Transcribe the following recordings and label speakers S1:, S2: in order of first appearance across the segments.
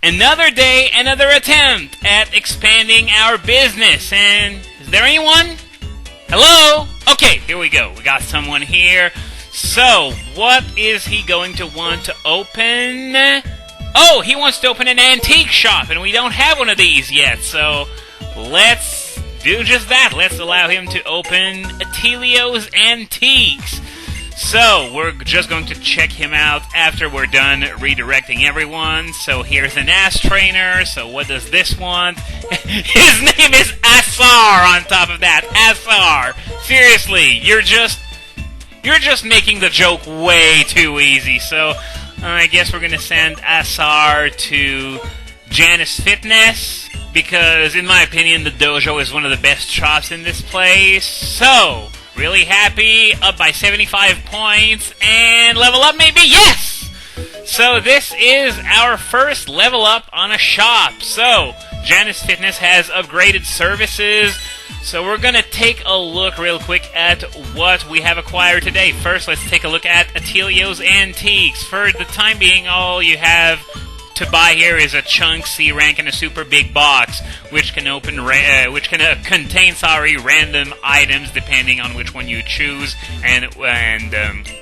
S1: Another day, another attempt at expanding our business. And is there anyone? Hello? Okay, here we go. We got someone here. So, what is he going to want to open? Oh, he wants to open an antique shop, and we don't have one of these yet. So, let's do just that. Let's allow him to open Petilio's Antiques. So, we're just going to check him out after we're done redirecting everyone. So, here's an ass trainer. So, what does this want? His name is Asar on top of that. Asar. Seriously, you're just making the joke way too easy. So, I guess we're going to send Asar to Janice Fitness, because in my opinion, the dojo is one of the best shops in this place. So, really happy, up by 75 points, and level up maybe? Yes! So this is our first level up on a shop. So, Janice Fitness has upgraded services. So we're gonna take a look real quick at what we have acquired today. First, let's take a look at Petilio's Antiques. For the time being, all you have to buy here is a chunk, C rank, and a super big box, which can contain random items depending on which one you choose, and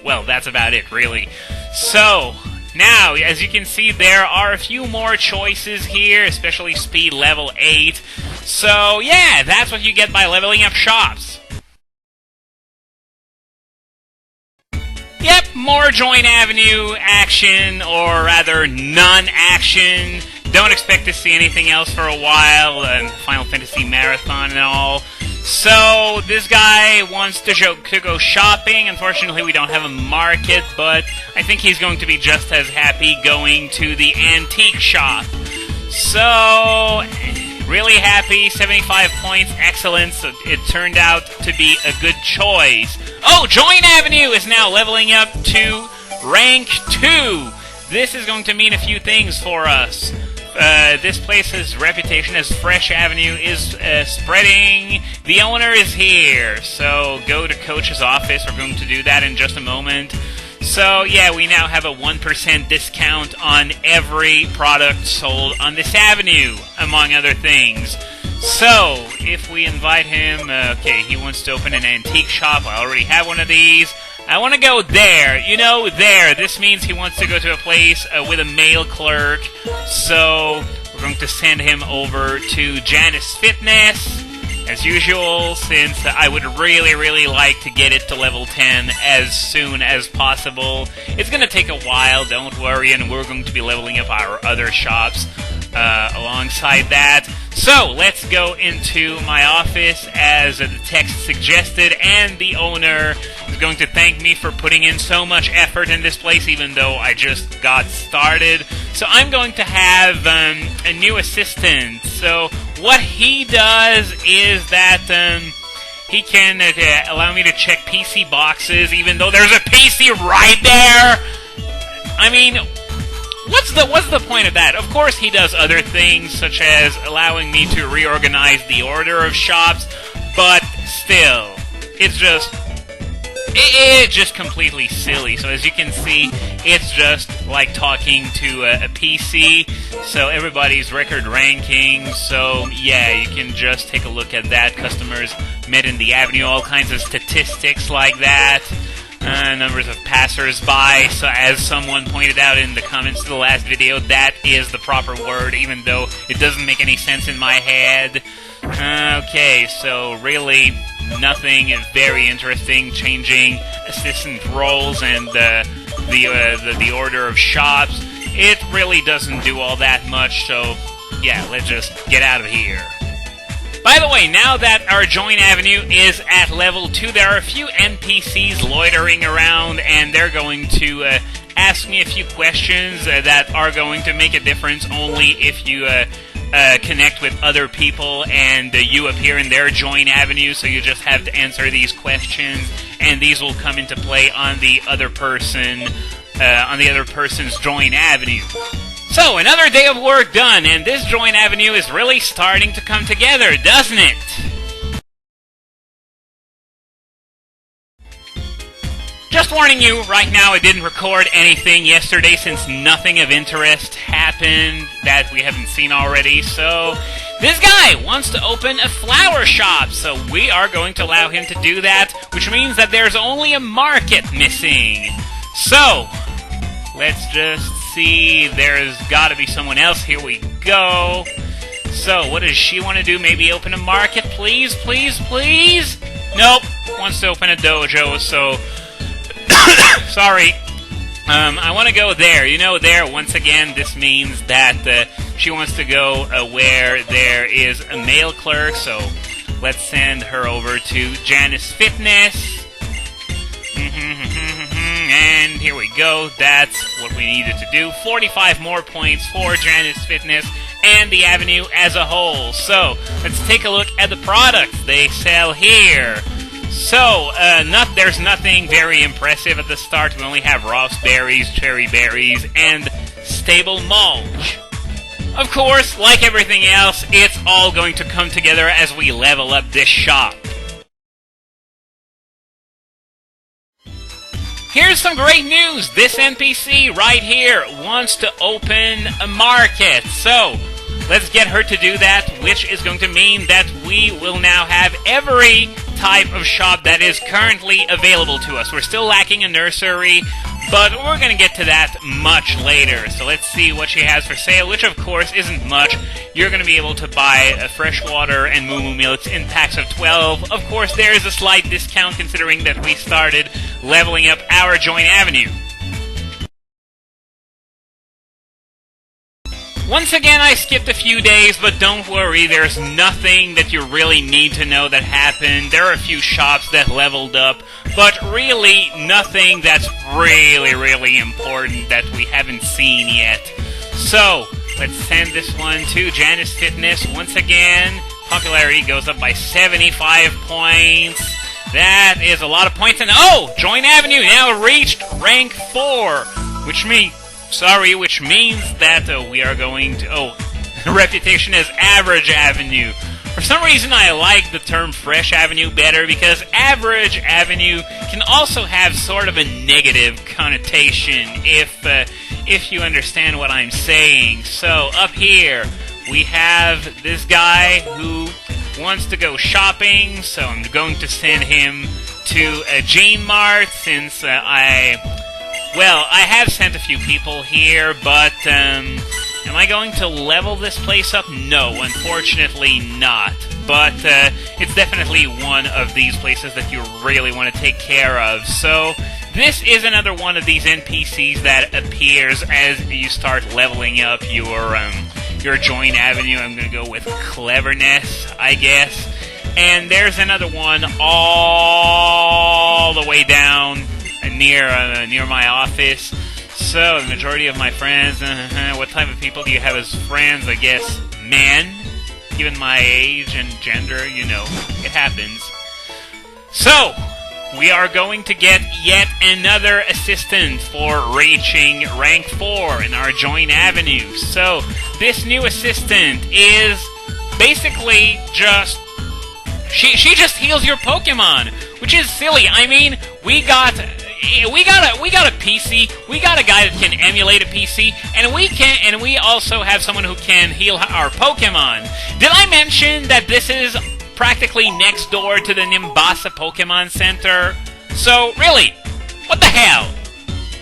S1: well, that's about it, really. So now, as you can see, there are a few more choices here, especially speed level 8. So yeah, that's what you get by leveling up shops. Yep, more Join Avenue action, or rather, non-action. Don't expect to see anything else for a while, Final Fantasy Marathon and all. So, this guy wants to go shopping. Unfortunately, we don't have a market, but I think he's going to be just as happy going to the antique shop. So, really happy, 75 points, excellent. So it turned out to be a good choice. Oh, Join Avenue is now leveling up to rank 2. This is going to mean a few things for us. This place's reputation as Fresh Avenue is spreading. The owner is here, so go to Coach's office. We're going to do that in just a moment. So, yeah, we now have a 1% discount on every product sold on this avenue, among other things. So, if we invite him, okay, he wants to open an antique shop. I already have one of these. I want to go there. You know, there. This means he wants to go to a place with a male clerk. So, we're going to send him over to Janice Fitness, as usual, since I would really, really like to get it to level 10 as soon as possible. It's going to take a while, don't worry, and we're going to be leveling up our other shops alongside that. So, let's go into my office as the text suggested, and the owner is going to thank me for putting in so much effort in this place, even though I just got started. So I'm going to have a new assistant. So what he does is that he can allow me to check PC boxes, even though there's a PC right there. I mean, what's the point of that? Of course, he does other things, such as allowing me to reorganize the order of shops, but still, it's just completely silly. So as you can see, it's just like talking to a PC. So everybody's record ranking. So yeah, you can just take a look at that. Customers met in the avenue, all kinds of statistics like that. Numbers of passers-by. So as someone pointed out in the comments to the last video, that is the proper word, even though it doesn't make any sense in my head. Okay, so really nothing very interesting. Changing assistant roles and the order of shops. It really doesn't do all that much, so yeah, let's just get out of here. By the way, now that our Join Avenue is at level 2, there are a few NPCs loitering around, and they're going to ask me a few questions that are going to make a difference only if you connect with other people and you appear in their Join Avenue. So you just have to answer these questions, and these will come into play on the other person's Join Avenue. So, another day of work done, and this Join Avenue is really starting to come together, doesn't it? Just warning you, right now I didn't record anything yesterday since nothing of interest happened that we haven't seen already, so this guy wants to open a flower shop, so we are going to allow him to do that, which means that there's only a market missing. So, let's just see, there's gotta be someone else, here we go. So, what does she want to do? Maybe open a market, please, please, please? Nope, wants to open a dojo, so sorry. I want to go there. You know, there, once again, this means that she wants to go where there is a male clerk, so let's send her over to Janice Fitness. And here we go. That's what we needed to do. 45 more points for Janice Fitness and the avenue as a whole. So, let's take a look at the products they sell here. So, there's nothing very impressive at the start. We only have raspberries, cherry berries, and stable mulch. Of course, like everything else, it's all going to come together as we level up this shop. Here's some great news! This NPC right here wants to open a market. So, let's get her to do that, which is going to mean that we will now have every type of shop that is currently available to us. We're still lacking a nursery, but we're going to get to that much later. So let's see what she has for sale, which of course isn't much. You're going to be able to buy fresh water and moo moo milks in packs of 12. Of course, there is a slight discount considering that we started leveling up our Join Avenue. Once again, I skipped a few days, but don't worry, there's nothing that you really need to know that happened. There are a few shops that leveled up, but really nothing that's really important that we haven't seen yet. So, let's send this one to Janice Fitness. Once again, popularity goes up by 75 points. That is a lot of points, and Join Avenue now reached rank 4, which means that we are going to... reputation as Average Avenue. For some reason, I like the term Fresh Avenue better, because Average Avenue can also have sort of a negative connotation, if you understand what I'm saying. So, up here, we have this guy who wants to go shopping, so I'm going to send him to a Gene Mart, since I have sent a few people here, but, am I going to level this place up? No, unfortunately not. But, it's definitely one of these places that you really want to take care of. So, this is another one of these NPCs that appears as you start leveling up your Join Avenue. I'm going to go with Cleverness, I guess. And there's another one all the way down near my office. So, the majority of my friends, what type of people do you have as friends? I guess men, given my age and gender, you know, it happens. So, we are going to get yet another assistant for reaching rank 4 in our Join Avenue. So, this new assistant is basically just... She just heals your Pokemon, which is silly. I mean, we got a PC, we got a guy that can emulate a PC, and we also have someone who can heal our Pokemon. Did I mention that this is practically next door to the Nimbasa Pokemon Center? So, really, what the hell?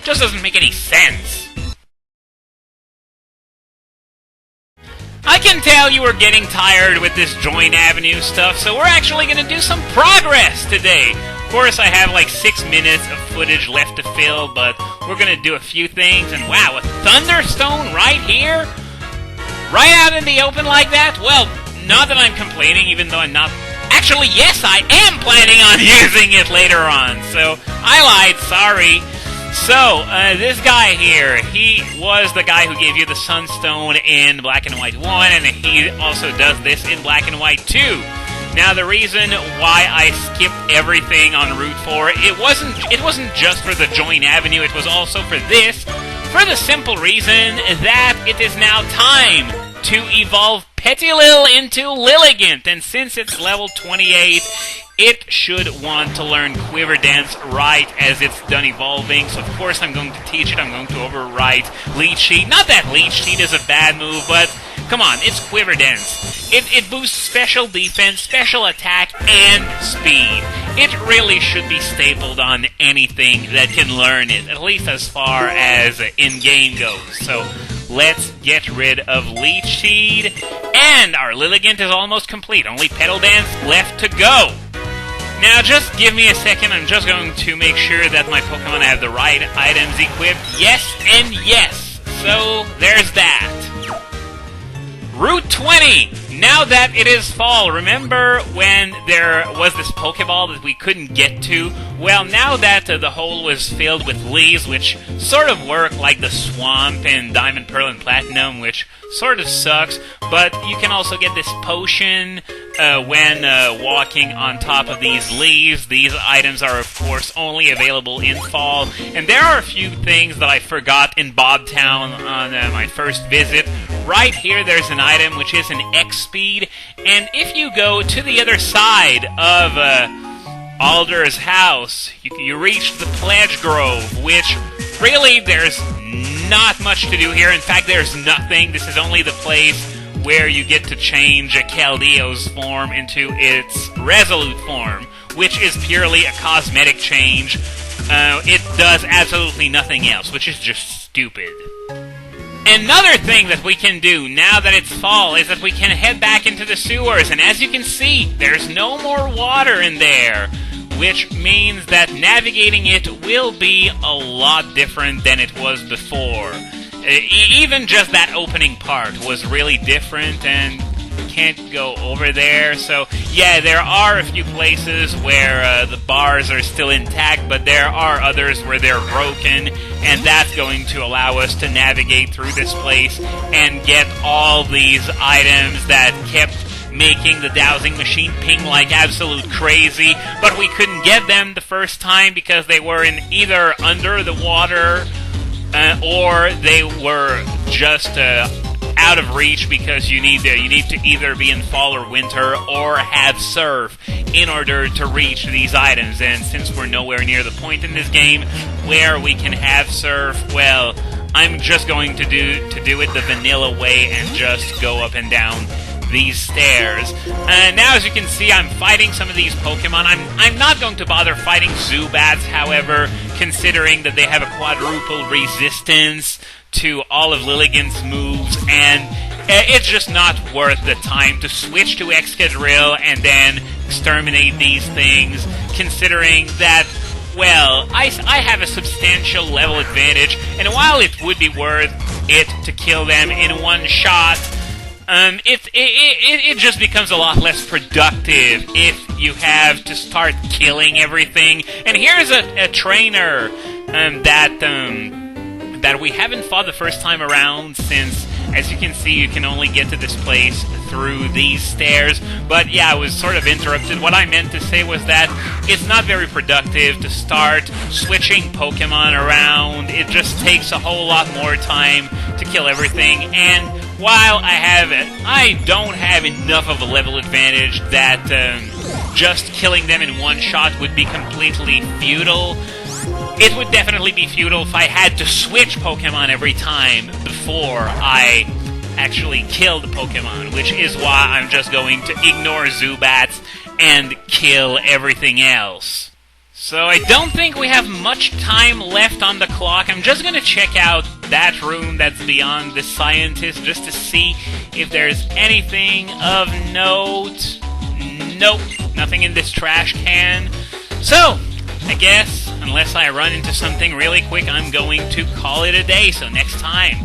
S1: Just doesn't make any sense. I can tell you were getting tired with this Join Avenue stuff, so we're actually going to do some progress today. Of course, I have like 6 minutes of footage left to fill, but we're going to do a few things, and wow, a Thunderstone right here? Right out in the open like that? Well, not that I'm complaining, even though I'm not... Actually, yes, I am planning on using it later on, so I lied, sorry. So, this guy here, he was the guy who gave you the Sunstone in Black and White 1, and he also does this in Black and White 2. Now, the reason why I skipped everything on Route 4, it wasn't just for the Join Avenue, it was also for this, for the simple reason that it is now time to evolve Petili into Lilligant, and since it's level 28, it should want to learn Quiver Dance right as it's done evolving. So of course I'm going to teach it. I'm going to overwrite Leech Seed. Not that Leech Seed is a bad move, but come on, it's Quiver Dance. It boosts special defense, special attack, and speed. It really should be stapled on anything that can learn it, at least as far as in-game goes. So let's get rid of Leech Seed, and our Lilligant is almost complete. Only Petal Dance left to go. Now, just give me a second. I'm just going to make sure that my Pokemon have the right items equipped. Yes and yes. So, there's that. Route 20! Now that it is fall, remember when there was this Pokeball that we couldn't get to? Well, now that the hole was filled with leaves, which sort of work like the swamp in Diamond, Pearl, and Platinum, which sort of sucks, but you can also get this potion when walking on top of these leaves. These items are, of course, only available in fall, and there are a few things that I forgot in Bobtown on my first visit. Right here, there's an item which is an X-Speed, and if you go to the other side of Alder's house, you reach the Pledge Grove, which really there's not much to do here. In fact, there's nothing. This is only the place where you get to change a Keldeo's form into its Resolute form, which is purely a cosmetic change. It does absolutely nothing else, which is just stupid. Another thing that we can do now that it's fall is that we can head back into the sewers, and as you can see, there's no more water in there, which means that navigating it will be a lot different than it was before. Even just that opening part was really different, and can't go over there. So yeah, there are a few places where the bars are still intact, but there are others where they're broken, and that's going to allow us to navigate through this place and get all these items that kept making the dowsing machine ping like absolute crazy, but we couldn't get them the first time because they were either under the water or they were just out of reach, because you need to either be in fall or winter or have surf in order to reach these items. And since we're nowhere near the point in this game where we can have surf, well, I'm just going to do it the vanilla way and just go up and down these stairs. Now, as you can see, I'm fighting some of these Pokemon. I'm not going to bother fighting Zubats, however, considering that they have a quadruple resistance to all of Lilligant's moves, and it's just not worth the time to switch to Excadrill and then exterminate these things, considering that, well, I have a substantial level advantage, and while it would be worth it to kill them in one shot, it just becomes a lot less productive if you have to start killing everything. And here's a trainer that we haven't fought the first time around, since, as you can see, you can only get to this place through these stairs. But yeah, I was sort of interrupted. What I meant to say was that it's not very productive to start switching Pokemon around. It just takes a whole lot more time to kill everything, and while I don't have enough of a level advantage that just killing them in one shot would be completely futile. It would definitely be futile if I had to switch Pokemon every time before I actually kill the Pokemon, which is why I'm just going to ignore Zubats and kill everything else. So I don't think we have much time left on the clock. I'm just going to check out that room that's beyond the scientist just to see if there's anything of note. Nope, nothing in this trash can. So, I guess, unless I run into something really quick, I'm going to call it a day. So next time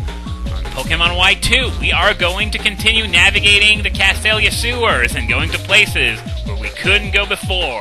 S1: on Pokemon Y2, we are going to continue navigating the Castelia sewers and going to places where we couldn't go before.